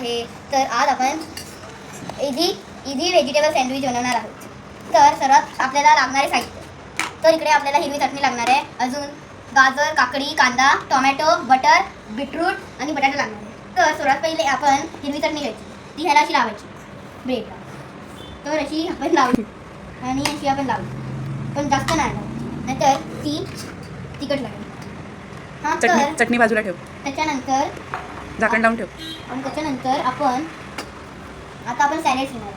आहे. तर आज आपण इझी व्हेजिटेबल सँडविच बनवणार आहोत. तर सर्वात आपल्याला लागणारे साहित्य. तर इकडे आपल्याला हिरवी चटणी लागणार आहे, अजून गाजर, काकडी, कांदा, टोमॅटो, बटर, बीटरूट आणि बटाटा लागणार आहे. तर सर्वात पहिले आपण हिरवी चटणी घ्यायची, ती ह्याला अशी लावायची ब्रेडला. तर अशी आपण लावली आणि अशी आपण लावली, पण जास्त नाही लावायची, नाहीतर ती तिखट लागेल. हां, तर चटणी बाजूला ठेव, त्याच्यानंतर झाकण लावून ठेव. आणि त्याच्यानंतर आपण सॅलेड घेणार.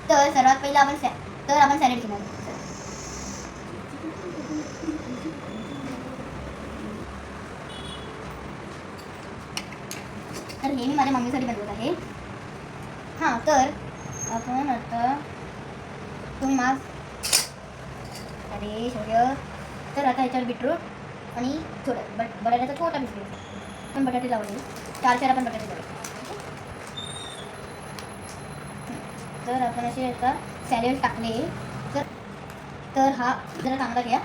तर सर्वात पहिलं आपण सॅलेड घेणार. तर हे मी माझ्या मम्मीसाठी बनवत आहे. हां, तर आपण आता तुम्ही अरे शौर्य. तर आता ह्याच्यावर बीटरूट आणि थोडं बटाट्याचा छोटा पीस घ्यायचा. पण बटाटे लावले, 4 आपण बटाटे लावले. तर आपण असे आता सॅलेड टाकले. तर हा जरा चांगला घ्या.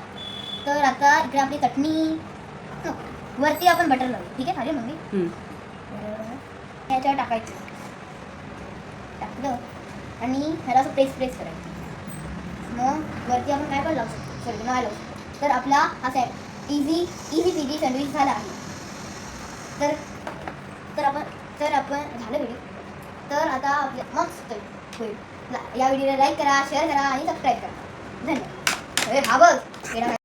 तर आता इकडे आपली चटणी, वरती आपण बटर लावले. ठीक आहे, चालेल मम्मी. ह्याच्यावर टाकायचं, टाकलं आणि ह्याला असं प्रेस करायचं. मग वरती आपण काय पण लावू शकतो, नाही लावू शकतो. तर आपला हा इझी पीजी सँडविच झाला आहे. तर आपण झालं व्हिडिओ. तर आता आपल्या मस्त होईल. या व्हिडिओला लाईक करा, शेअर करा आणि सबस्क्राईब करा. धन्यवाद. हा बघ.